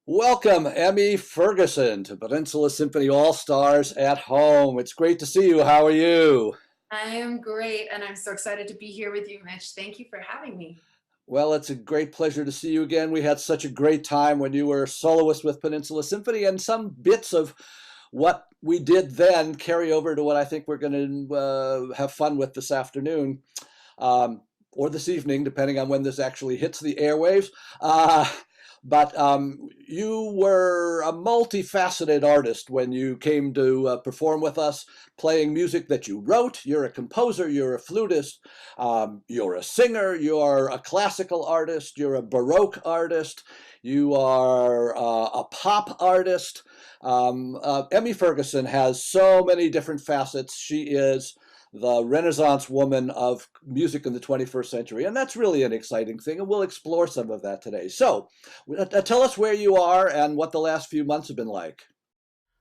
Welcome, Emi Ferguson, to Peninsula Symphony All-Stars at Home. It's great to see you. How are you? I am great, and I'm so excited to be here with you, Mitch. Thank you for having me. Well, it's a great pleasure to see you again. We had such a great time when you were soloist with Peninsula Symphony, and some bits of what we did then carry over to what I think we're going to have fun with this afternoon, or this evening, depending on when this actually hits the airwaves. Uh, but you were a multifaceted artist when you came to perform with us, playing music that you wrote. You're a composer, you're a flutist, you're a singer, you're a classical artist, you're a Baroque artist, you are a pop artist. Emi Ferguson has so many different facets. She is the Renaissance woman of music in the 21st century. And that's really an exciting thing. And we'll explore some of that today. So tell us where you are and what the last few months have been like.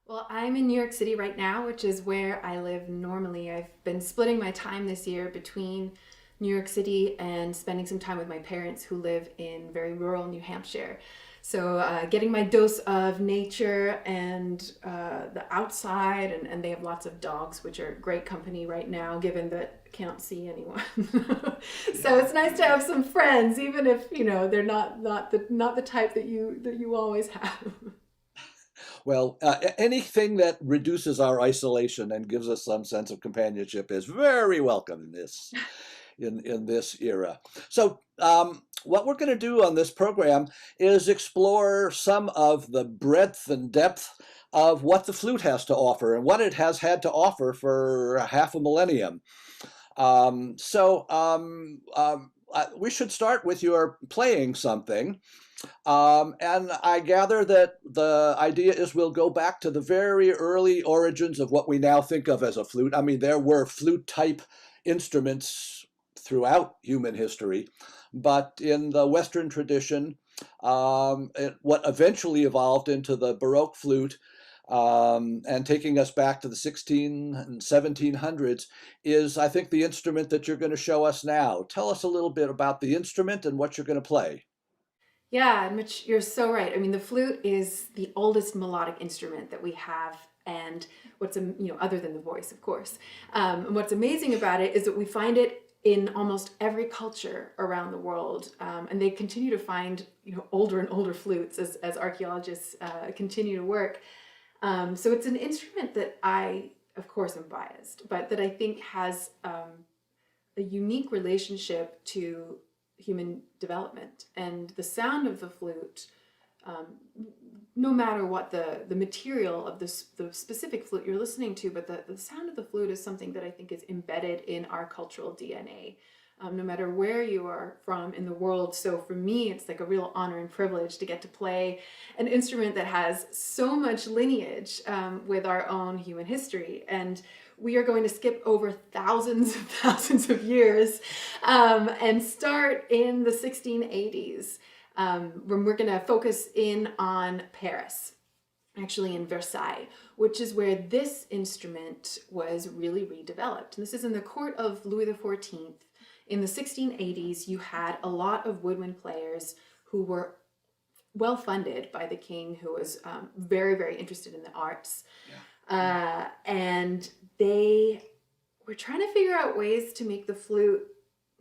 Well, I'm in New York City right now, which is where I live normally. I've been splitting my time this year between New York City and spending some time with my parents who live in very rural New Hampshire. So, getting my dose of nature and the outside, and they have lots of dogs, which are great company right now, given that I can't see anyone. So Yeah. it's nice to have some friends, even if they're not the type that you always have. Well, anything that reduces our isolation and gives us some sense of companionship is very welcome in this era. So, what we're going to do on this program is explore some of the breadth and depth of what the flute has to offer and what it has had to offer for half a millennium. We should start with your playing something. And I gather that the idea is we'll go back to the very early origins of what we now think of as a flute. I mean, there were flute type instruments throughout human history, but in the Western tradition, what eventually evolved into the Baroque flute, and taking us back to the 16 and 1700s, is, I think, the instrument that you're going to show us now. Tell us a little bit about the instrument and what you're going to play. Yeah, Mitch, you're so right. I mean, the flute is the oldest melodic instrument that we have, and other than the voice, of course. And what's amazing about it is that we find it in almost every culture around the world, and they continue to find older and older flutes as archaeologists continue to work. So it's an instrument that I, of course, am biased, but that I think has a unique relationship to human development. And the sound of the flute, um, no matter what the material of the specific flute you're listening to, but the sound of the flute is something that I think is embedded in our cultural DNA. No matter where you are from in the world. So for me, it's like a real honor and privilege to get to play an instrument that has so much lineage with our own human history. And we are going to skip over thousands and thousands of years and start in the 1680s, when we're going to focus in on Paris, actually in Versailles, which is where this instrument was really redeveloped. And this is in the court of Louis XIV. In the 1680s, you had a lot of woodwind players who were well funded by the king, who was very, very interested in the arts. Yeah. And they were trying to figure out ways to make the flute,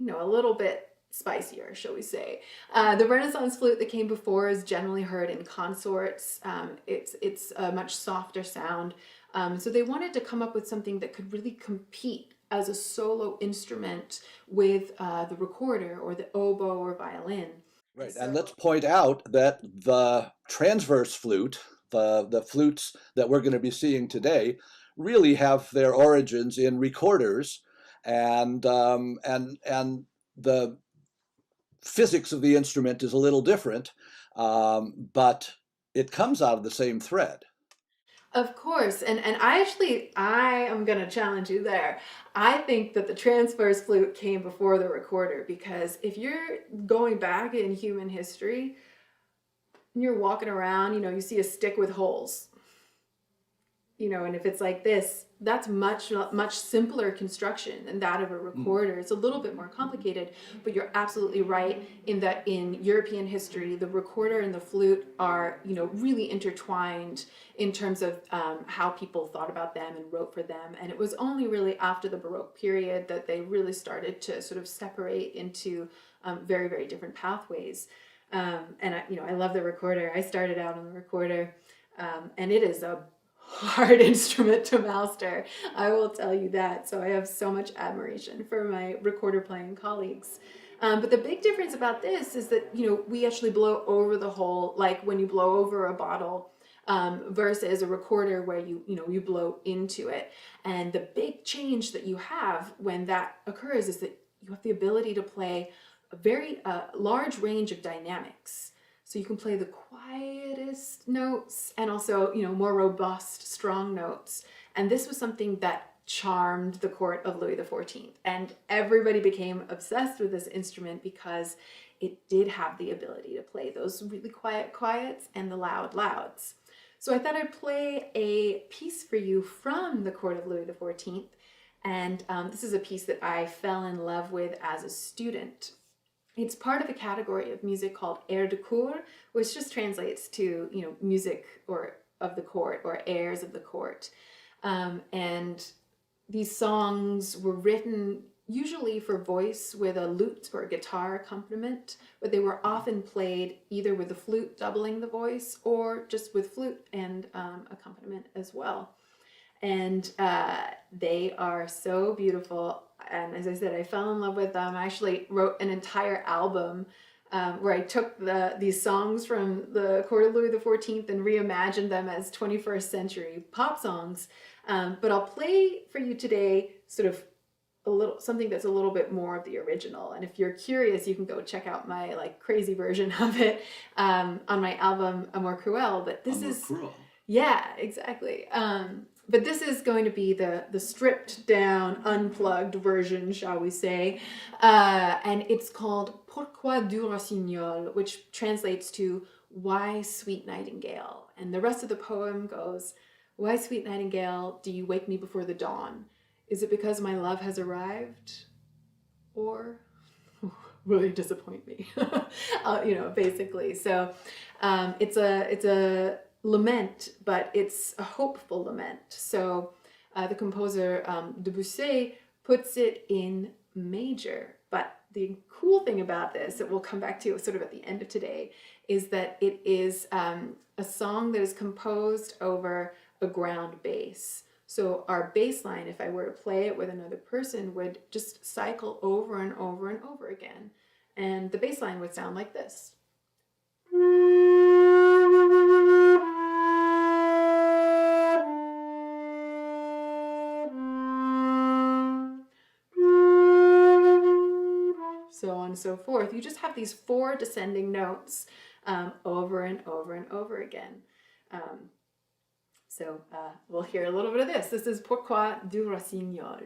a little bit spicier, shall we say. The Renaissance flute that came before is generally heard in consorts. It's a much softer sound. So they wanted to come up with something that could really compete as a solo instrument with the recorder or the oboe or violin. And Right, and let's so point out that the transverse flute, the flutes that we're going to be seeing today, really have their origins in recorders, and the physics of the instrument is a little different, but it comes out of the same thread. of course, and I am gonna challenge you there. I think that the transverse flute came before the recorder, because if you're going back in human history and you're walking around, you see a stick with holes. and if it's like this, that's much simpler construction than that of a recorder. It's a little bit more complicated, but you're absolutely right in that in European history, the recorder and the flute are, really intertwined in terms of how people thought about them and wrote for them. And it was only really after the Baroque period that they really started to sort of separate into very, very different pathways. And I love the recorder. I started out on the recorder, and it is a hard instrument to master. I will tell you that. So I have so much admiration for my recorder playing colleagues. But the big difference about this is that, we actually blow over the hole, like when you blow over a bottle, versus a recorder where you blow into it. And the big change that you have when that occurs is that you have the ability to play a very large range of dynamics. So you can play the quietest notes and also, more robust, strong notes. And this was something that charmed the court of Louis XIV. And everybody became obsessed with this instrument because it did have the ability to play those really quiet quiets and the loud louds. So I thought I'd play a piece for you from the court of Louis XIV. And this is a piece that I fell in love with as a student. It's part of a category of music called air de cour, which just translates to, music or of the court or airs of the court. And these songs were written usually for voice with a lute or a guitar accompaniment, but they were often played either with the flute doubling the voice or just with flute and accompaniment as well. And they are so beautiful. And as I said, I fell in love with them. I actually wrote an entire album where I took these songs from the court of Louis XIV and reimagined them as 21st century pop songs. But I'll play for you today sort of something that's a little bit more of the original. And if you're curious, you can go check out my crazy version of it on my album Amour Cruel. But this is cruel. Yeah, exactly. But this is going to be the stripped down, unplugged version, shall we say. And it's called Pourquoi du Rossignol, which translates to Why Sweet Nightingale. And the rest of the poem goes, why, sweet nightingale, do you wake me before the dawn? Is it because my love has arrived? Or will you disappoint me? Basically. So it's a lament, but it's a hopeful lament. So the composer Debussy puts it in major. But the cool thing about this, that we'll come back to sort of at the end of today, is that it is a song that is composed over a ground bass. So our bass line, if I were to play it with another person, would just cycle over and over and over again. And the bass line would sound like this. So on and so forth. You just have these 4 descending notes over and over and over again. So we'll hear a little bit of this. This is Pourquoi du Rossignol.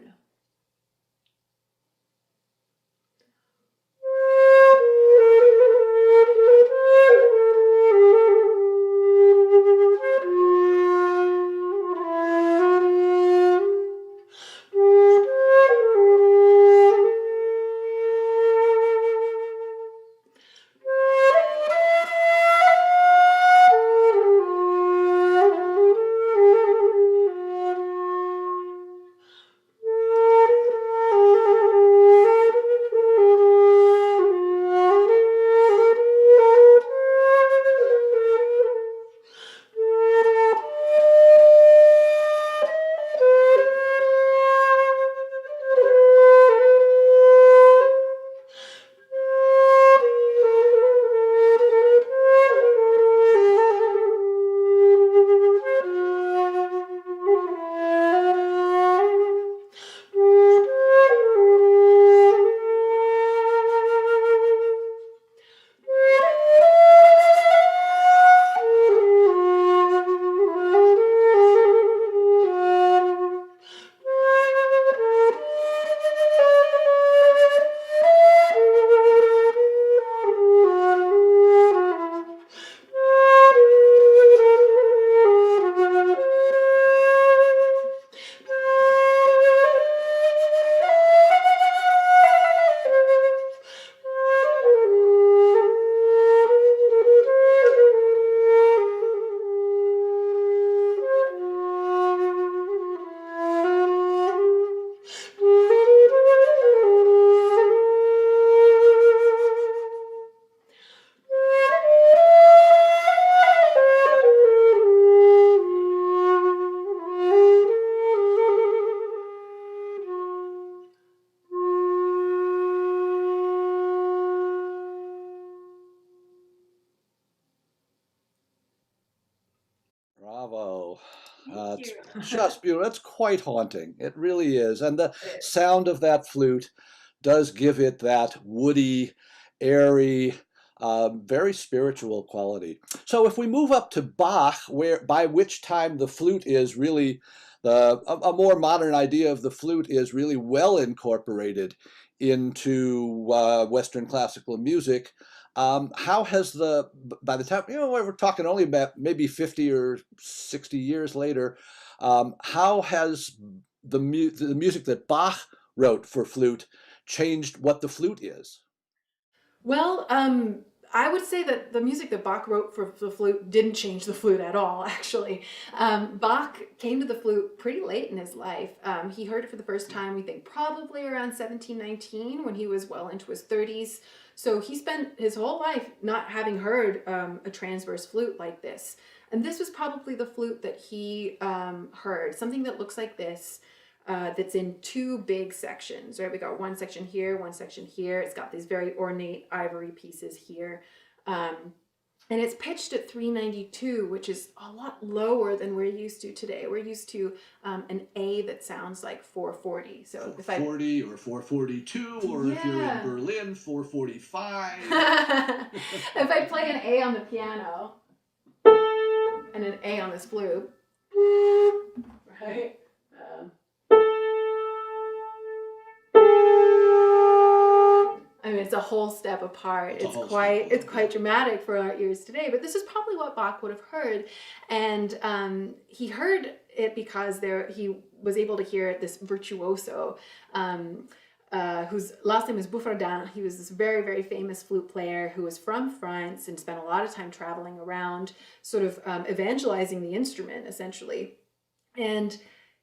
just beautiful. It's quite haunting. It really is. And the sound of that flute does give it that woody, airy, very spiritual quality. So if we move up to Bach, where by which time the flute is really a more modern idea of the flute is really well incorporated into Western classical music. How has by the time, we're talking only about maybe 50 or 60 years later, how has the music that Bach wrote for flute changed what the flute is? Well, I would say that the music that Bach wrote for the flute didn't change the flute at all, actually. Bach came to the flute pretty late in his life. He heard it for the first time, we think, probably around 1719 when he was well into his 30s. So he spent his whole life not having heard a transverse flute like this. And this was probably the flute that he heard, something that looks like this. That's in two big sections, right? We got one section here, one section here. It's got these very ornate ivory pieces here. And it's pitched at 392, which is a lot lower than we're used to today. We're used to an A that sounds like 440. So 440 or 442, or if you're in Berlin, 445. If I play an A on the piano and an A on this flute, right? I mean, it's a whole step apart. It's quite dramatic for our ears today. But this is probably what Bach would have heard, and he heard it because he was able to hear this virtuoso, whose last name is Bouffardin. He was this very, very famous flute player who was from France and spent a lot of time traveling around, sort of evangelizing the instrument, essentially. And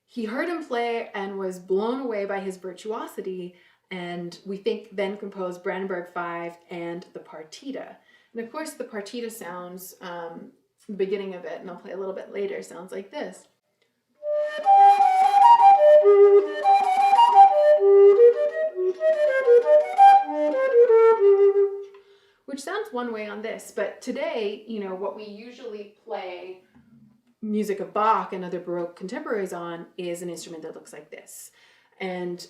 he heard him play and was blown away by his virtuosity. And we think then composed Brandenburg 5 and the partita. And of course, the partita sounds, the beginning of it, and I'll play a little bit later, sounds like this. Which sounds one way on this, but today, what we usually play music of Bach and other Baroque contemporaries on is an instrument that looks like this. And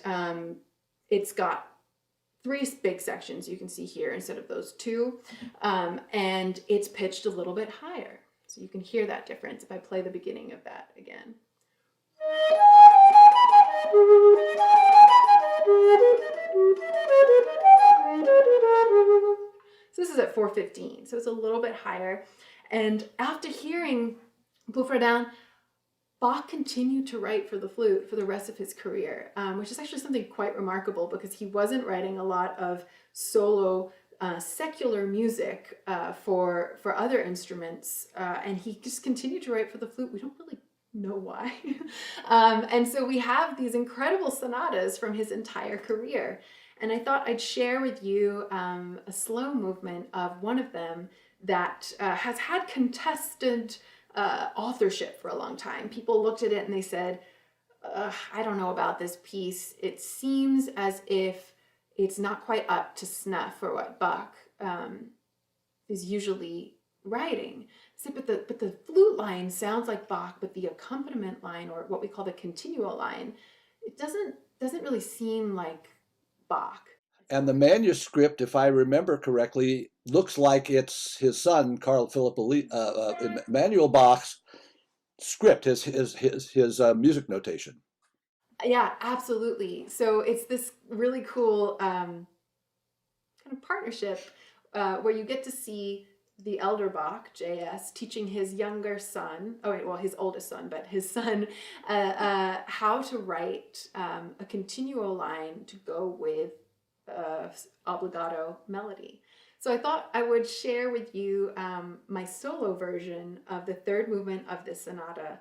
it's got three big sections you can see here instead of those two, and it's pitched a little bit higher. So you can hear that difference if I play the beginning of that again. So this is at 415, so it's a little bit higher. And after hearing Bouffardin, Bach continued to write for the flute for the rest of his career, which is actually something quite remarkable because he wasn't writing a lot of solo secular music for other instruments, and he just continued to write for the flute. We don't really know why. And so we have these incredible sonatas from his entire career. And I thought I'd share with you a slow movement of one of them that has had contested authorship for a long time. People looked at it and they said, I don't know about this piece. It seems as if it's not quite up to snuff for what Bach is usually writing. So, but the flute line sounds like Bach, but the accompaniment line, or what we call the continuo line, it doesn't really seem like Bach. And the manuscript, if I remember correctly, looks like it's his son, Carl Philipp Emanuel Bach's script, his music notation. Yeah, absolutely. So it's this really cool kind of partnership where you get to see the elder Bach, J.S., teaching his younger son, his oldest son, but his son, how to write a continuo line to go with obligato melody. So I thought I would share with you my solo version of the third movement of this sonata,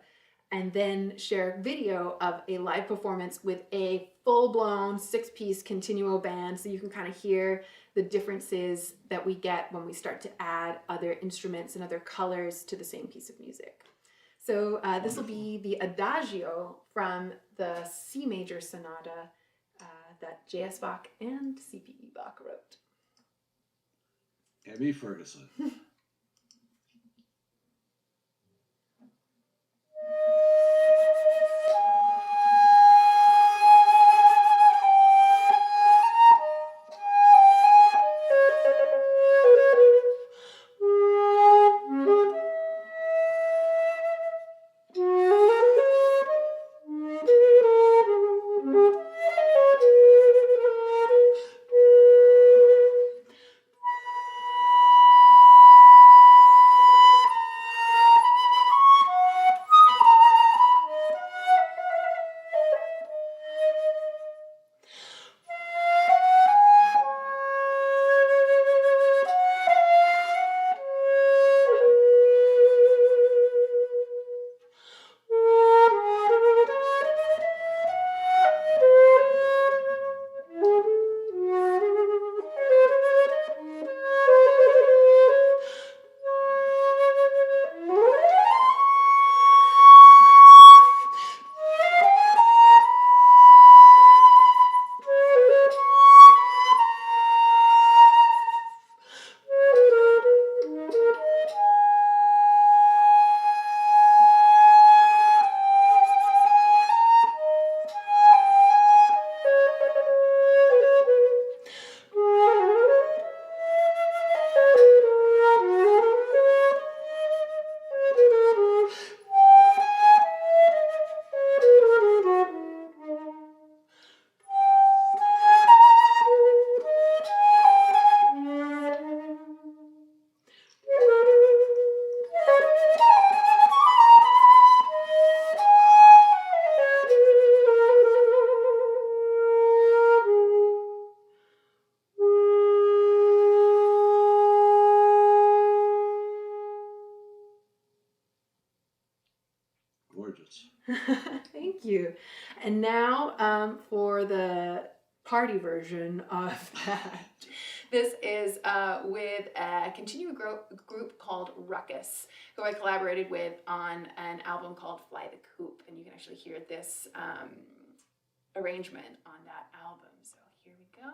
and then share video of a live performance with a full-blown 6-piece continuo band, so you can kind of hear the differences that we get when we start to add other instruments and other colors to the same piece of music. So this will be the Adagio from the C major sonata that J.S. Bach and C.P.E. Bach wrote. Emi Ferguson. Gorgeous. Thank you. And now for the party version of that. This is with a continuing group called Ruckus, who I collaborated with on an album called Fly the Coop. And you can actually hear this arrangement on that album. So here we go.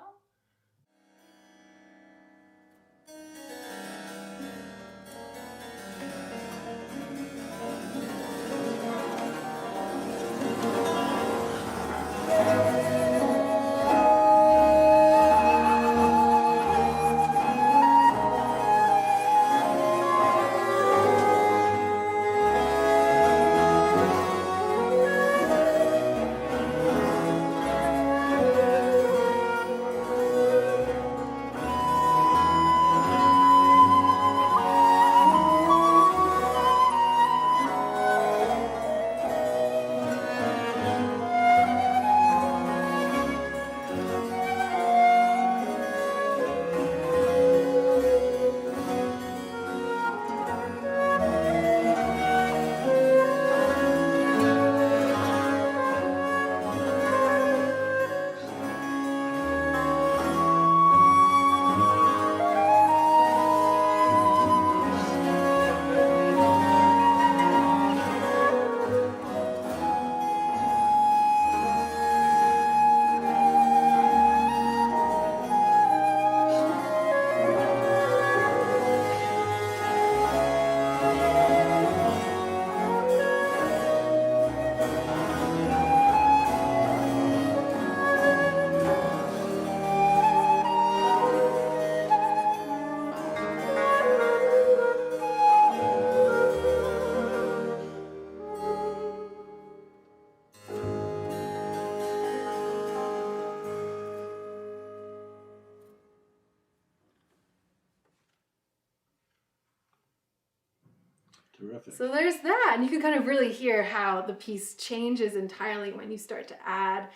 Terrific. So there's that, and you can kind of really hear how the piece changes entirely when you start to add,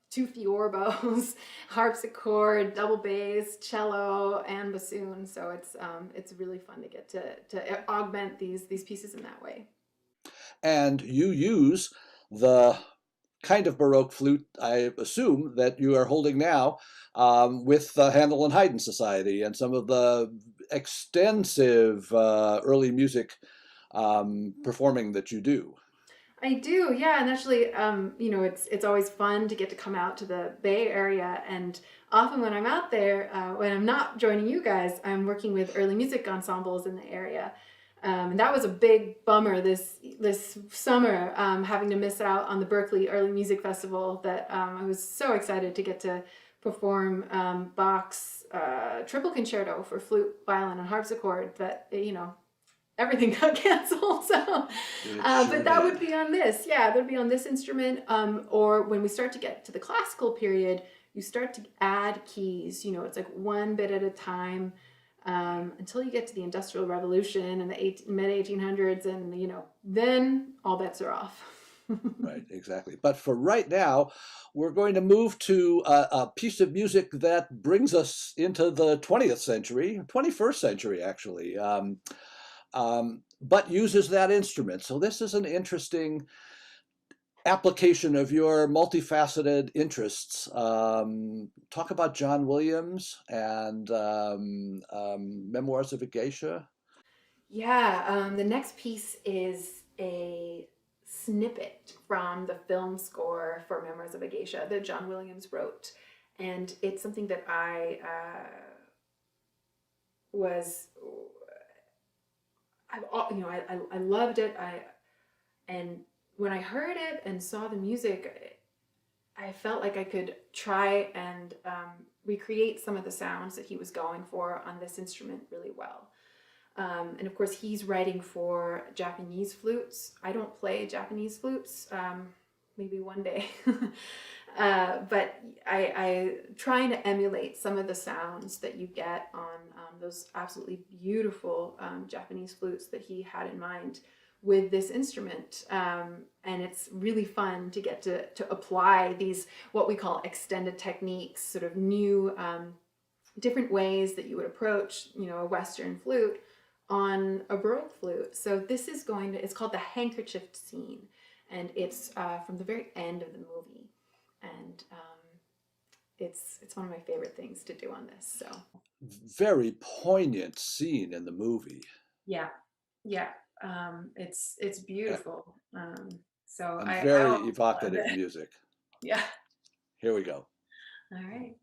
two theorbos, harpsichord, double bass, cello, and bassoon. So it's really fun to get to augment these pieces in that way. And you use the kind of Baroque flute, I assume, that you are holding now with the Handel and Haydn Society and some of the extensive early music performing that you do. I do, yeah, and actually, it's always fun to get to come out to the Bay Area, and often when I'm out there, when I'm not joining you guys, I'm working with early music ensembles in the area, And that was a big bummer this summer, having to miss out on the Berkeley Early Music Festival. That I was so excited to get to perform Bach's triple concerto for flute, violin, and harpsichord. That everything got canceled. So, It sure but that would did. be on this. Yeah, that would be on this instrument. Or when we start to get to the classical period, you start to add keys. It's like one bit at a time, until you get to the Industrial Revolution and the mid 1800s, and then all bets are off. Right, exactly. But for right now, we're going to move to a piece of music that brings us into the 20th century, 21st century, actually, but uses that instrument. So this is an interesting application of your multifaceted interests. Talk about John Williams and Memoirs of a Geisha. Yeah, the next piece is a snippet from the film score for Memoirs of a Geisha that John Williams wrote. And it's something that I was, I loved it. And when I heard it and saw the music, I felt like I could try and recreate some of the sounds that he was going for on this instrument really well. And of course, he's writing for Japanese flutes. I don't play Japanese flutes, maybe one day. But I trying to emulate some of the sounds that you get on those absolutely beautiful Japanese flutes that he had in mind with this instrument. And it's really fun to get to apply these, what we call extended techniques, sort of new, different ways that you would approach, a Western flute on a Baroque flute. So this is it's called the handkerchief scene, and it's from the very end of the movie. And it's one of my favorite things to do on this. So Very poignant scene in the movie. yeah, yeah, it's beautiful. So And I very always love evocative it. music. Yeah. Here we go. All right.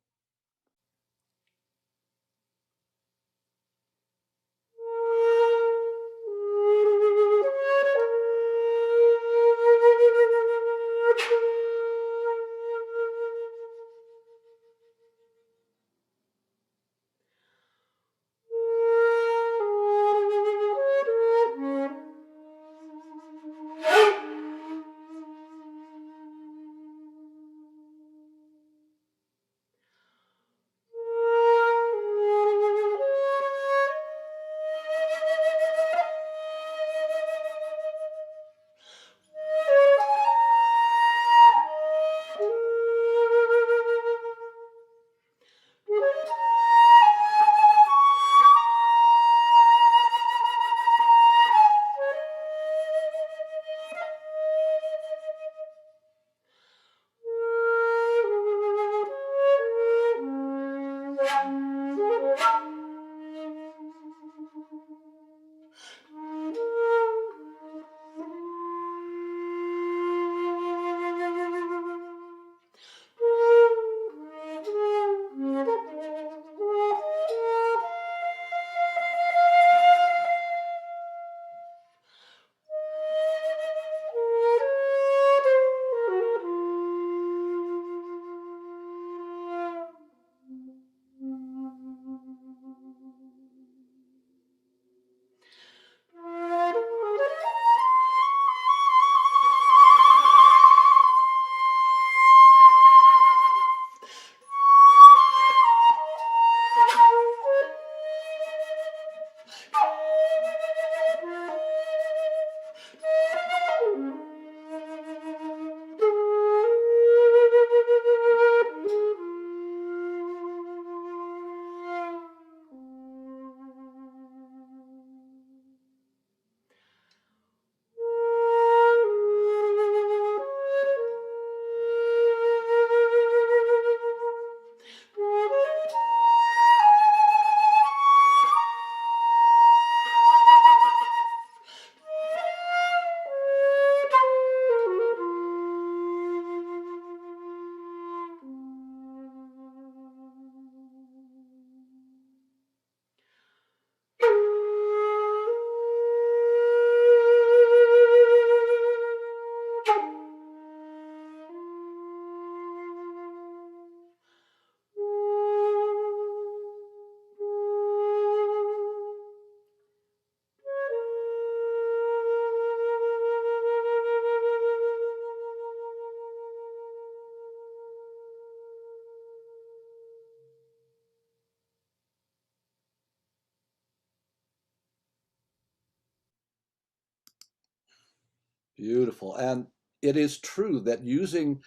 Beautiful. And it is true that using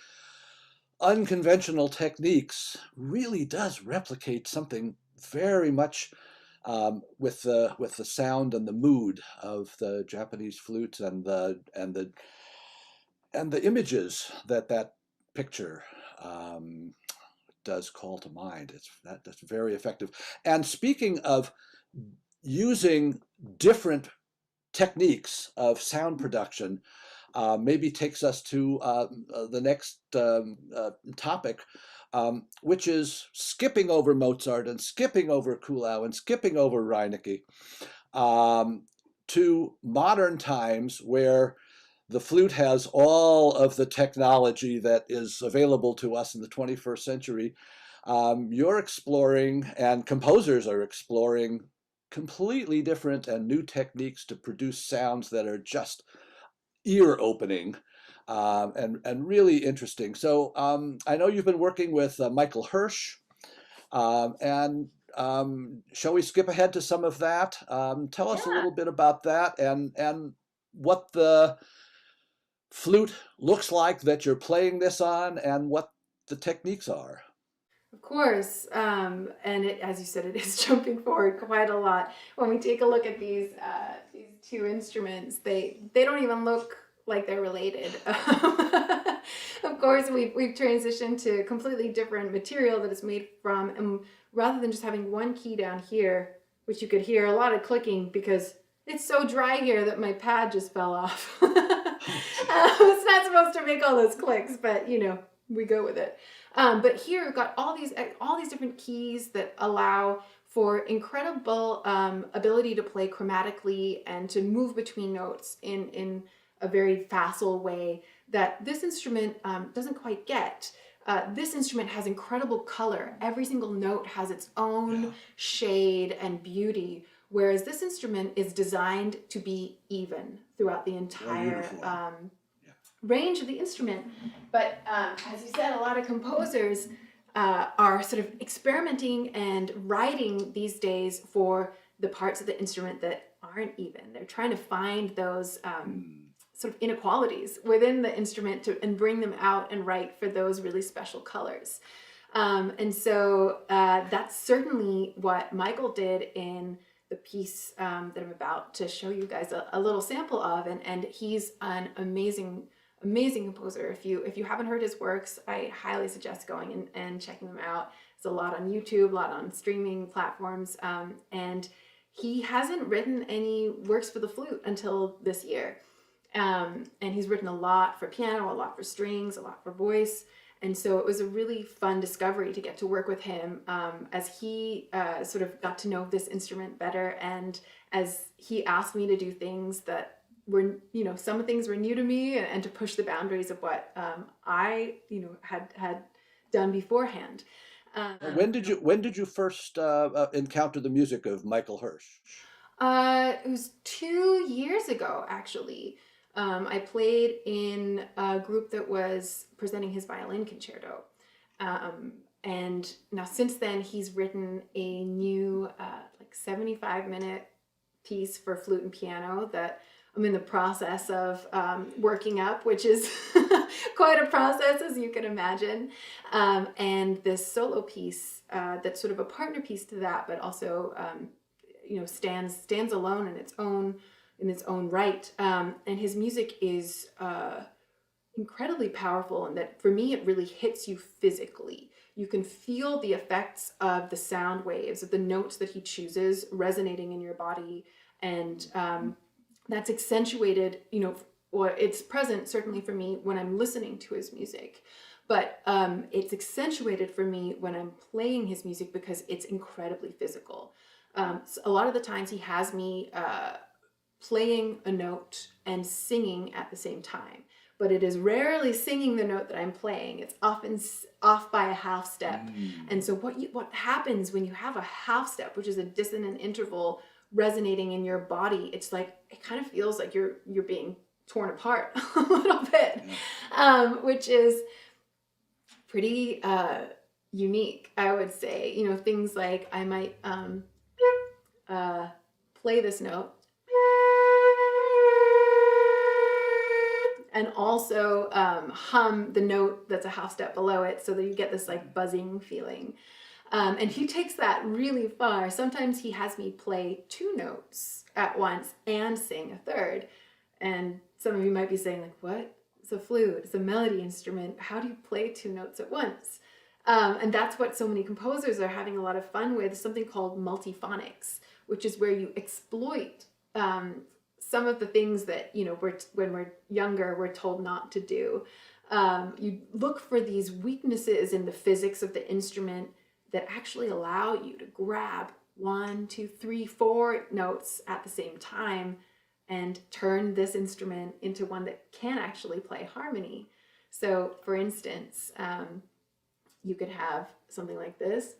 unconventional techniques really does replicate something very much with the sound and the mood of the Japanese flutes and the images that that picture um, does call to mind. That's very effective. And speaking of using different techniques of sound production, maybe takes us to the next topic, which is skipping over Mozart and skipping over Kuhlau and skipping over Reinecke um, to modern times where the flute has all of the technology that is available to us in the 21st century. You're exploring, and composers are exploring, completely different and new techniques to produce sounds that are just ear opening and really interesting. So I know you've been working with Michael Hirsch, and shall we skip ahead to some of that? Tell us a Yeah. little bit about that and what the flute looks like that you're playing this on and what the techniques are. Of course, and as you said, it is jumping forward quite a lot. When we take a look at these two instruments, they don't even look like they're related. Of course, we've transitioned to completely different material that it's made from, and rather than just having one key down here, which you could hear a lot of clicking because it's so dry here that my pad just fell off. It's not supposed to make all those clicks, but we go with it. But here we've got all these different keys that allow for incredible ability to play chromatically and to move between notes in a very facile way that this instrument doesn't quite get. This instrument has incredible color. Every single note has its own shade and beauty, whereas this instrument is designed to be even throughout the entire range of the instrument. But as you said, a lot of composers are sort of experimenting and writing these days for the parts of the instrument that aren't even. They're trying to find those sort of inequalities within the instrument and bring them out and write for those really special colors. And so that's certainly what Michael did in the piece that I'm about to show you guys a little sample of. And he's an amazing composer. If you haven't heard his works, I highly suggest going and checking them out. There's a lot on YouTube, a lot on streaming platforms, and he hasn't written any works for the flute until this year. And he's written a lot for piano, a lot for strings, a lot for voice. And so it was a really fun discovery to get to work with him as he sort of got to know this instrument better, and as he asked me to do things that were, some things were new to me, and to push the boundaries of what I, had done beforehand. When did you first encounter the music of Michael Hirsch? It was 2 years ago, actually. I played in a group that was presenting his violin concerto. And now since then, he's written a new 75-minute piece for flute and piano that I'm in the process of working up, which is quite a process, as you can imagine. And this solo piece that's sort of a partner piece to that, but also stands alone in its own right. And his music is incredibly powerful, and that for me it really hits you physically. You can feel the effects of the sound waves, of the notes that he chooses resonating in your body, and that's accentuated, or it's present certainly for me when I'm listening to his music, but it's accentuated for me when I'm playing his music because it's incredibly physical. So a lot of the times he has me playing a note and singing at the same time, but it is rarely singing the note that I'm playing. It's often off by a half step. And so what happens when you have a half step, which is a dissonant interval resonating in your body, it's like, it kind of feels like you're being torn apart a little bit, which is pretty unique, I would say. Things like I might play this note, and also hum the note that's a half step below it so that you get this like buzzing feeling. And he takes that really far. Sometimes he has me play 2 notes at once and sing a third. And some of you might be saying like, what? It's a flute, it's a melody instrument. How do you play 2 notes at once? And that's what so many composers are having a lot of fun with, something called multiphonics, which is where you exploit some of the things that, you know, when we're younger, we're told not to do. You look for these weaknesses in the physics of the instrument that actually allow you to grab 1, 2, 3, 4 notes at the same time and turn this instrument into one that can actually play harmony. So for instance, you could have something like this.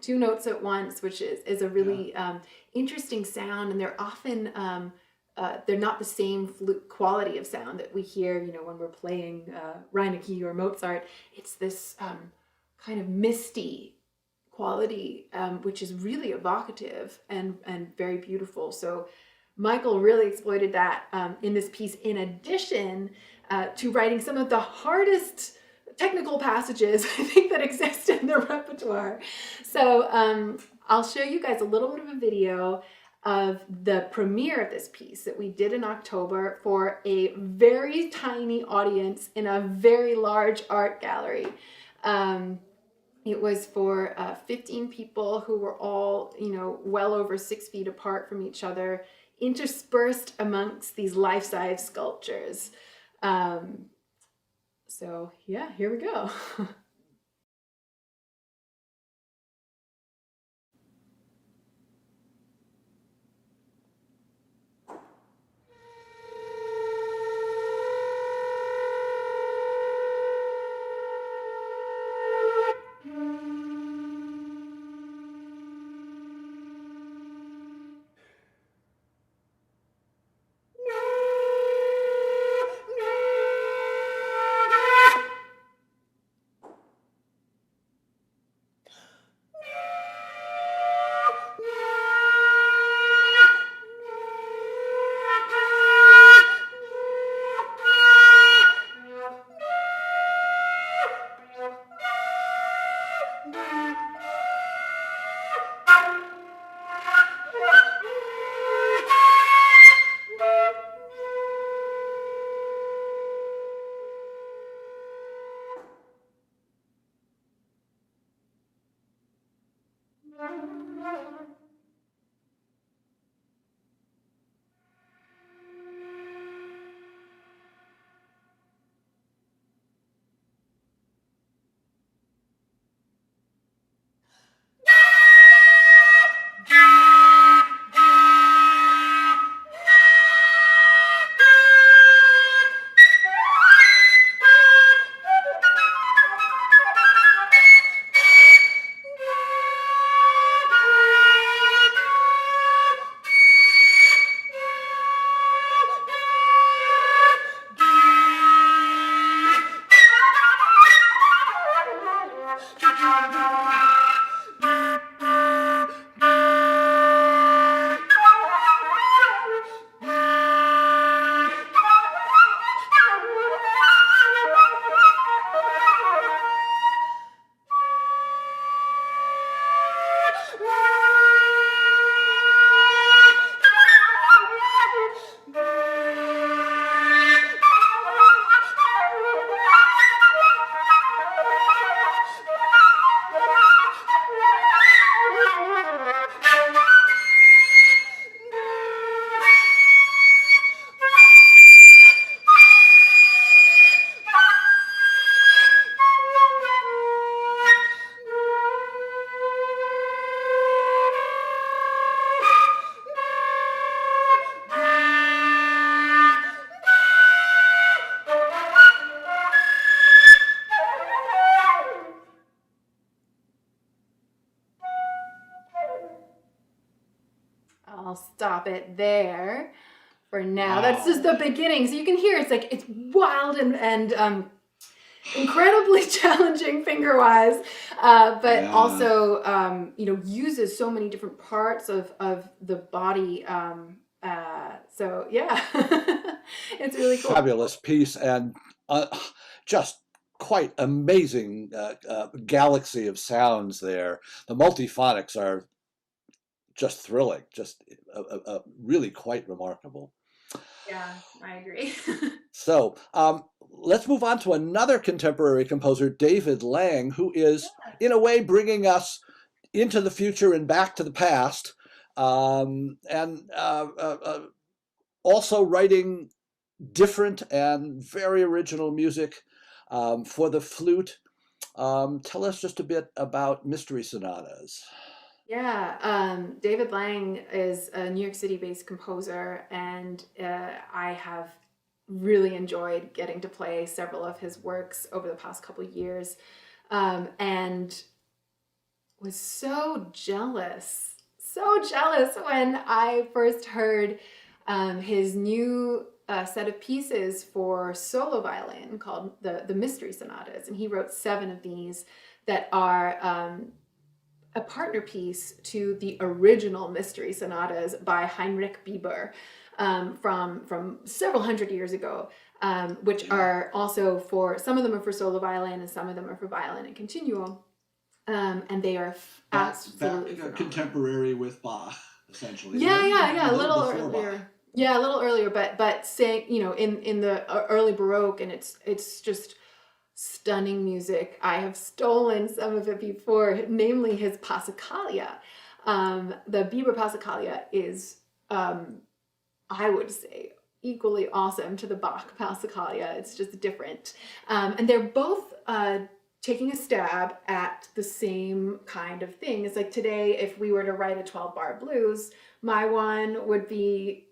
2 notes at once, which is a really interesting sound, and they're often they're not the same flute quality of sound that we hear, you know, when we're playing Reinecke or Mozart. It's this kind of misty quality, which is really evocative and very beautiful. So Michael really exploited that in this piece, in addition to writing some of the hardest technical passages I think that exist in the repertoire. So I'll show you guys a little bit of a video of the premiere of this piece that we did in October for a very tiny audience in a very large art gallery. It was for 15 people who were all, you know, well over 6 feet apart from each other, interspersed amongst these life-size sculptures. So yeah, here we go. I'll stop it there for now. Wow. That's just the beginning. So you can hear it's like, it's wild and incredibly challenging finger wise, but Yeah. also uses so many different parts of the body. So yeah, it's really cool. Fabulous piece and just quite amazing galaxy of sounds there. The multiphonics are just thrilling, just really quite remarkable. Yeah, I agree. So let's move on to another contemporary composer, David Lang, who is, in a way, bringing us into the future and back to the past, and also writing different and very original music for the flute. Tell us just a bit about mystery sonatas. Yeah, David Lang is a New York City-based composer, and I have really enjoyed getting to play several of his works over the past couple years, and was so jealous when I first heard his new set of pieces for solo violin called the Mystery Sonatas, and he wrote 7 of these that are a partner piece to the original Mystery Sonatas by Heinrich Bieber from several hundred years ago, which Yeah, are also for, some of them are for solo violin and some of them are for violin and continuo. And they are back absolutely phenomenal. contemporary with Bach, essentially, or Yeah, maybe yeah, even a yeah, a little little before Bach. earlier. Yeah, a little earlier, but saying, in the early Baroque, and it's just stunning music. I have stolen some of it before, namely his Passacaglia. The Bieber Passacaglia is, I would say, equally awesome to the Bach Passacaglia. It's just different. And they're both taking a stab at the same kind of thing. It's like today, if we were to write a 12-bar blues, my one would be,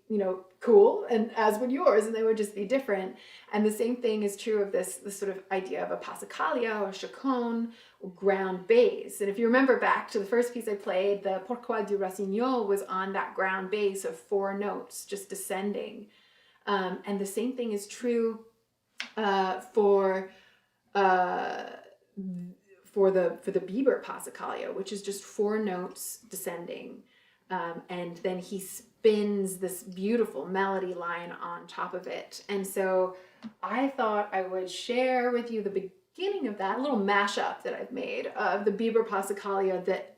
cool, and as would yours, and they would just be different. And the same thing is true of this sort of idea of a Passacaglia or chaconne or ground bass. And if you remember back to the first piece I played, the Pourquoi du Rossignol was on that ground bass of 4 notes just descending. And the same thing is true for uh, for the Bieber Passacaglia, which is just 4 notes descending, and then he spins this beautiful melody line on top of it. And so I thought I would share with you the beginning of that little mashup that I've made of the Bieber Passacaglia that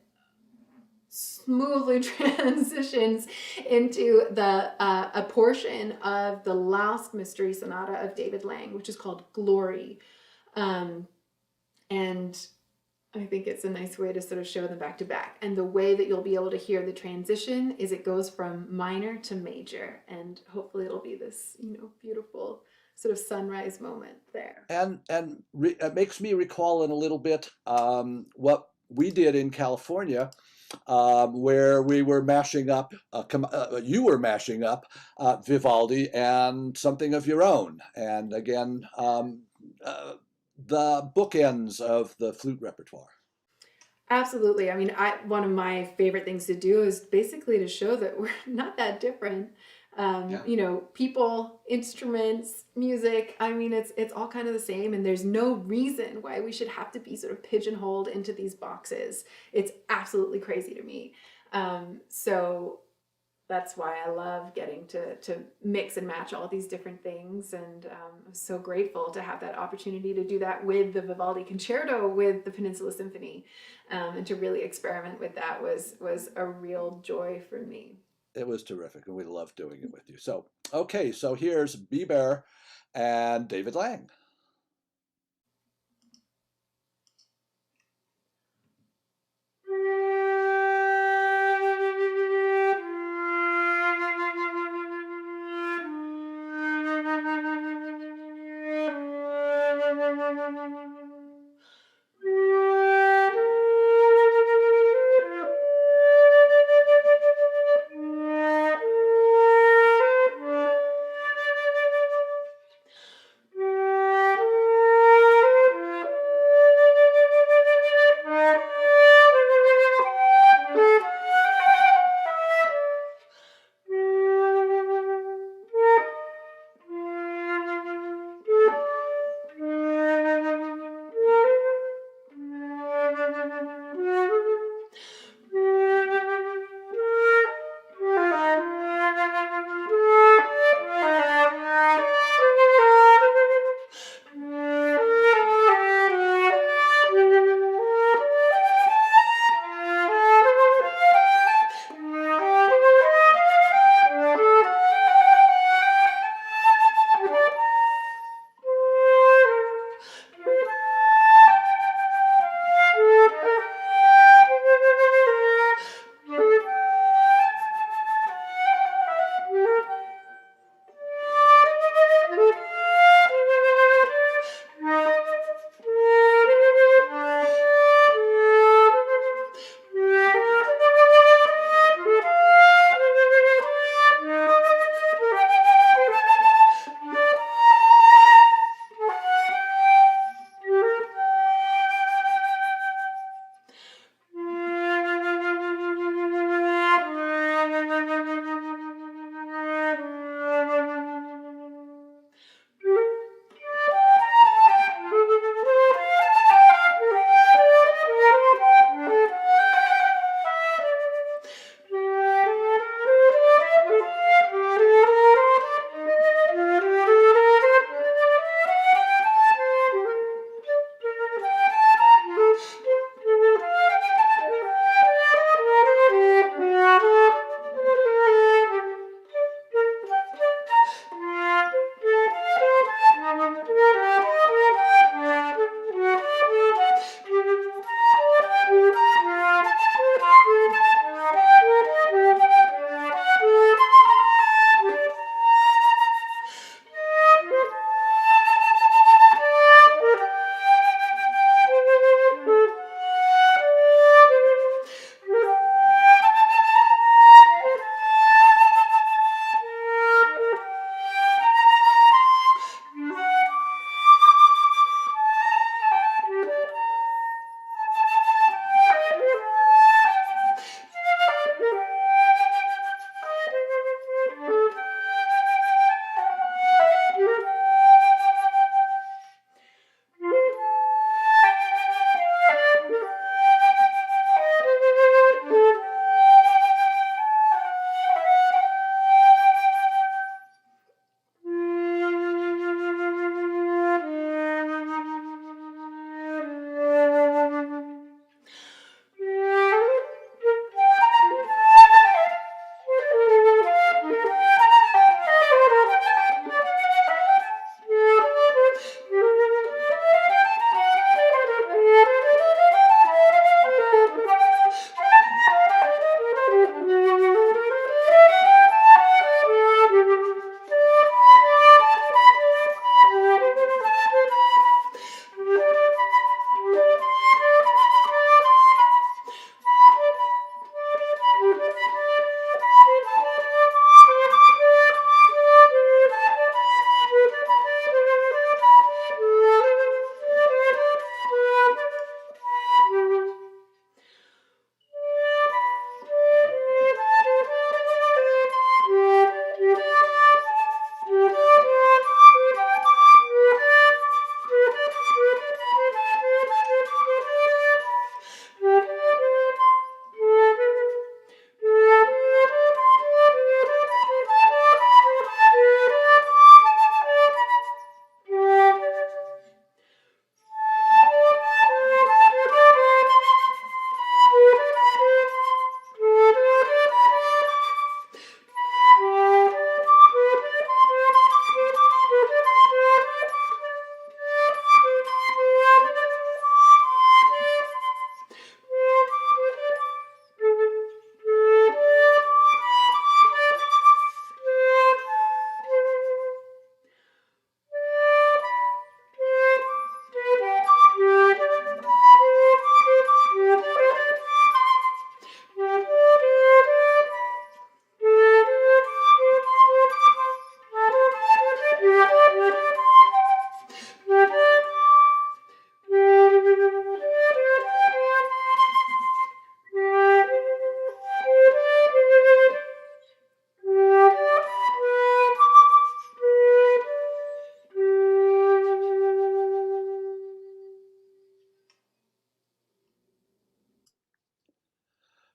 smoothly transitions into the a portion of the last Mystery Sonata of David Lang, which is called Glory. Um, and I think it's a nice way to sort of show them back to back. And the way that you'll be able to hear the transition is it goes from minor to major. And hopefully it'll be this, beautiful sort of sunrise moment there. And it makes me recall in a little bit what we did in California, where we were mashing up, you were mashing up Vivaldi and something of your own, and again, the bookends of the flute repertoire. Absolutely. I mean, one of my favorite things to do is basically to show that we're not that different. Yeah. People, instruments, music. I mean, it's all kind of the same, and there's no reason why we should have to be sort of pigeonholed into these boxes. It's absolutely crazy to me. So that's why I love getting to mix and match all these different things, and I'm so grateful to have that opportunity to do that with the Vivaldi Concerto with the Peninsula Symphony, and to really experiment with that was a real joy for me. It was terrific, and we loved doing it with you. So, okay, so here's Bieber and David Lang.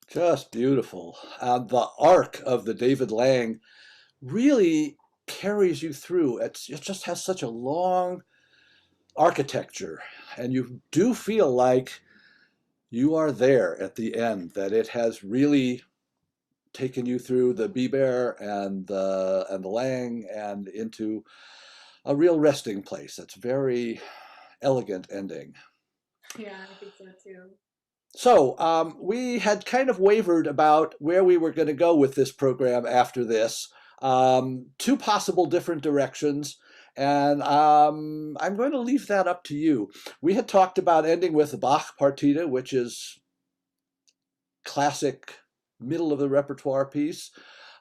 Just beautiful. The arc of the David Lang really carries you through. It just has such a long architecture, and you do feel like you are there at the end, that it has really taken you through the Biber and the Lang and into a real resting place. It's very elegant ending. Yeah, I think so too. So we had kind of wavered about where we were going to go with this program after this. Two possible different directions, and I'm going to leave that up to you. We had talked about ending with the Bach Partita, which is classic, middle of the repertoire piece,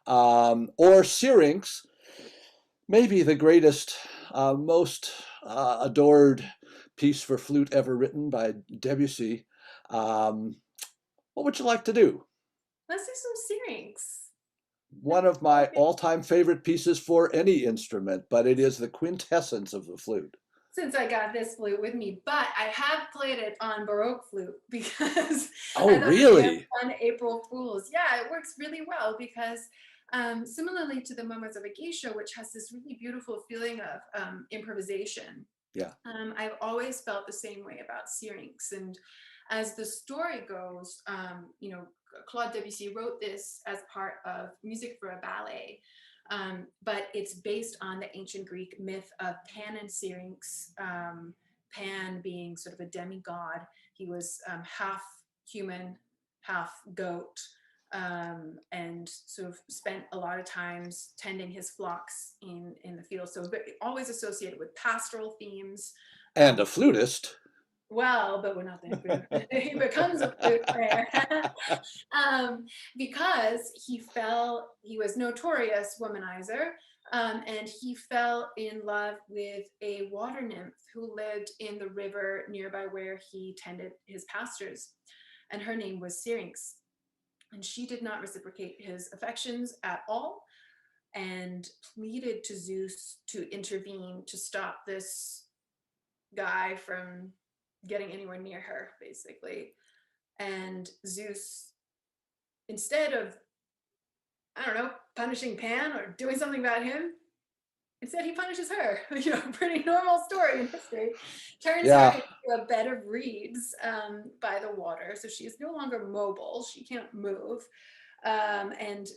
or Syrinx, maybe the greatest, most adored piece for flute ever written by Debussy. Um, what would you like to do? Let's do some Syrinx. One of my all-time favorite pieces for any instrument, but it is the quintessence of the flute. Since I got this flute with me, but I have played it on Baroque flute because Oh, I thought it'd be a really? fun April Fools. Yeah, it works really well because similarly to the Moments of a Geisha, which has this really beautiful feeling of improvisation, Yeah. I've always felt the same way about Syrinx. And as the story goes, Claude Debussy wrote this as part of Music for a Ballet, but it's based on the ancient Greek myth of Pan and Syrinx. Pan being sort of a demigod. He was half human, half goat, and sort of spent a lot of times tending his flocks in the field. So always associated with pastoral themes. And a flutist. Well, but we're not there. He becomes a flute player because he was notorious womanizer, and he fell in love with a water nymph who lived in the river nearby where he tended his pastures. And her name was Syrinx. And she did not reciprocate his affections at all and pleaded to Zeus to intervene to stop this guy from getting anywhere near her, basically. And Zeus, instead of, I don't know, punishing Pan or doing something about him, instead he punishes her. Pretty normal story in history. Turns her Yeah. into a bed of reeds by the water, so she is no longer mobile. She can't move. And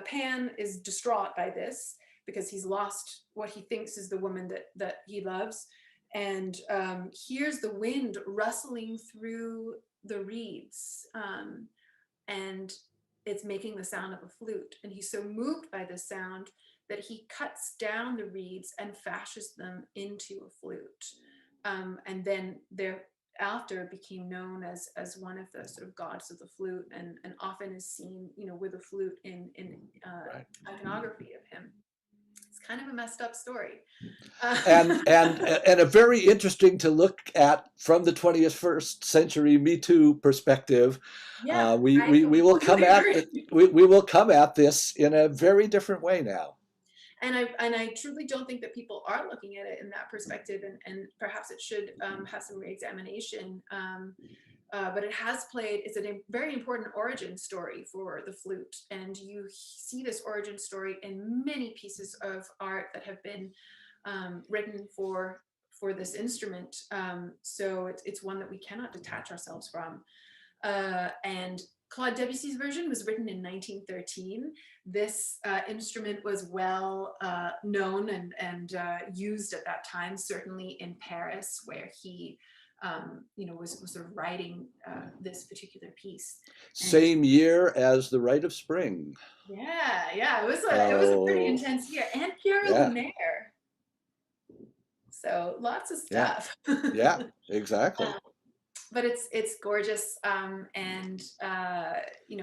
Pan is distraught by this because he's lost what he thinks is the woman that he loves, and hears the wind rustling through the reeds, and it's making the sound of a flute. And he's so moved by this sound that he cuts down the reeds and fashions them into a flute. And then thereafter became known as one of the sort of gods of the flute, and often is seen, with a flute in Right. iconography of him. It's kind of a messed up story. And a very interesting to look at from the 21st century Me Too perspective. Yeah, I We will come completely at agree. we will come at this in a very different way now. And I truly don't think that people are looking at it in that perspective, and perhaps it should have some re-examination. But it has played, it's a very important origin story for the flute. And you see this origin story in many pieces of art that have been written for this instrument. So it's one that we cannot detach ourselves from. And Claude Debussy's version was written in 1913. This instrument was well known and used at that time, certainly in Paris, where he was sort of writing this particular piece. Same year as The Rite of Spring. Yeah, it was a pretty So intense year, and Pierre yeah, Lumiere. So lots of yeah, stuff. yeah, exactly. But it's gorgeous, and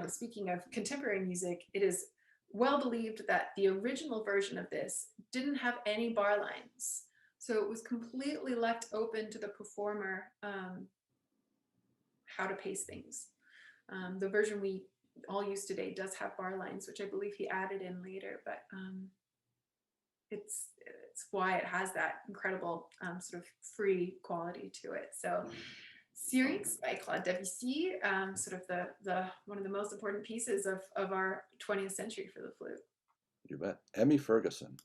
speaking of contemporary music, it is well believed that the original version of this didn't have any bar lines, so it was completely left open to the performer, how to pace things. The version we all use today does have bar lines, which I believe he added in later, but it's why it has that incredible sort of free quality to it. So Syrinx by Claude Debussy, sort of the one of the most important pieces of our 20th century for the flute. You bet. Emi Ferguson.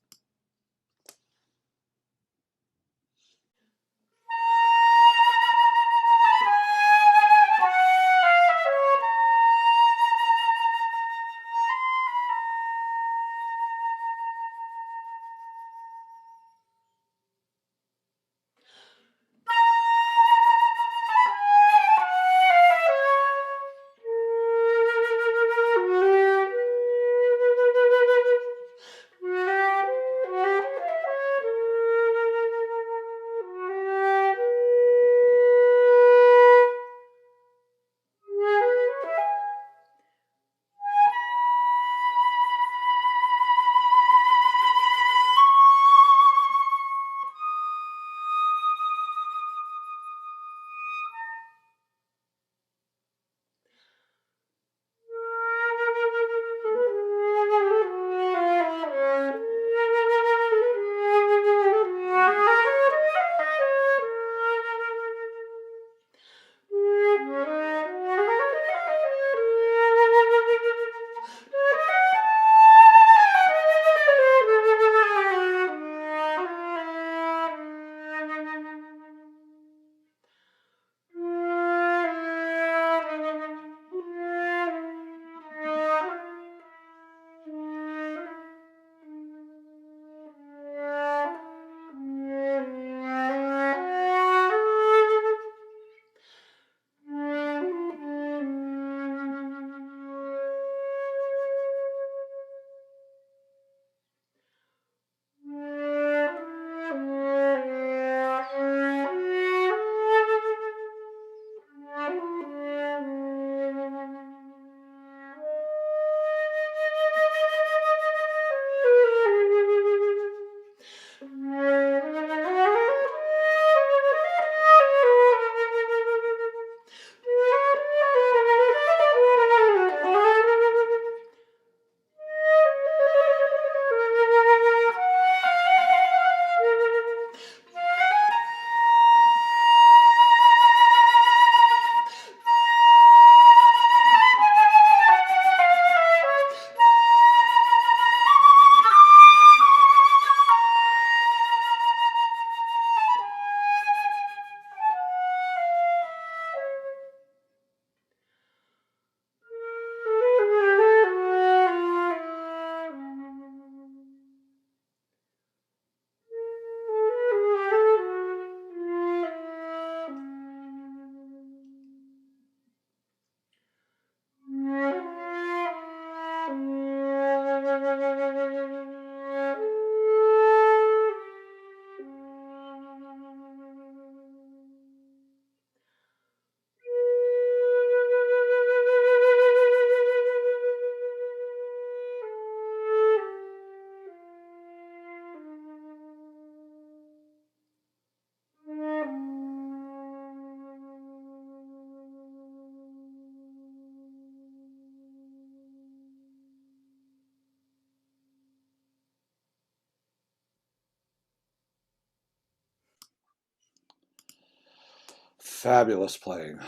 Fabulous playing.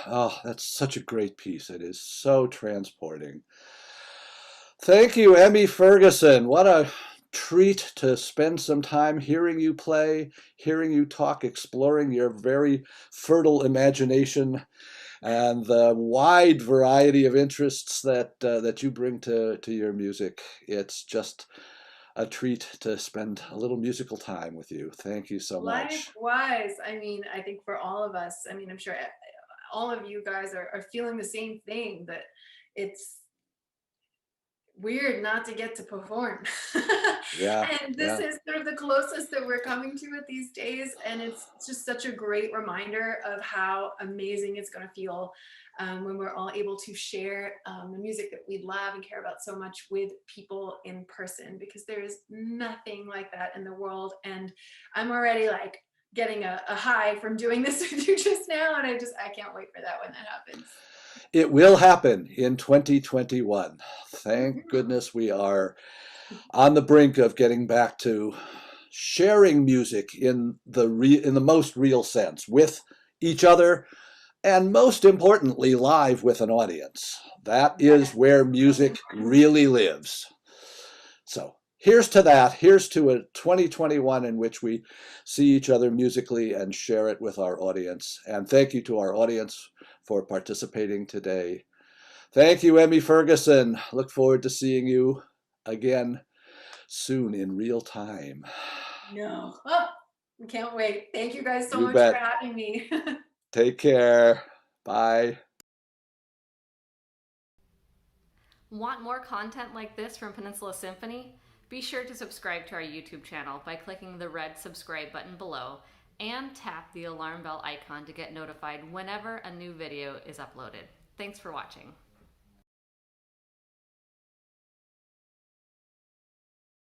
Oh, that's such a great piece. It is so transporting. Thank you, Emi Ferguson. What a treat to spend some time hearing you play, hearing you talk, exploring your very fertile imagination and the wide variety of interests that you bring to your music. It's just a treat to spend a little musical time with you. Thank you so much. Likewise. I mean, I think for all of us, I mean, I'm sure all of you guys are feeling the same thing, that it's weird not to get to perform. Yeah, And this yeah. is sort of the closest that we're coming to it these days. And it's just such a great reminder of how amazing it's going to feel when we're all able to share the music that we love and care about so much with people in person, because there is nothing like that in the world. And I'm already like getting a high from doing this with you just now. And I can't wait for that when that happens. It will happen in 2021. Thank Mhm. goodness we are on the brink of getting back to sharing music in the most real sense with each other, and most importantly, live with an audience. That is where music really lives. So here's to that. Here's to a 2021 in which we see each other musically and share it with our audience. And thank you to our audience for participating today. Thank you, Emi Ferguson. Look forward to seeing you again soon in real time. No. Oh, I can't wait. Thank you guys so You much bet. for having me. Take care. Bye. Want more content like this from Peninsula Symphony? Be sure to subscribe to our YouTube channel by clicking the red subscribe button below and tap the alarm bell icon to get notified whenever a new video is uploaded. Thanks for watching.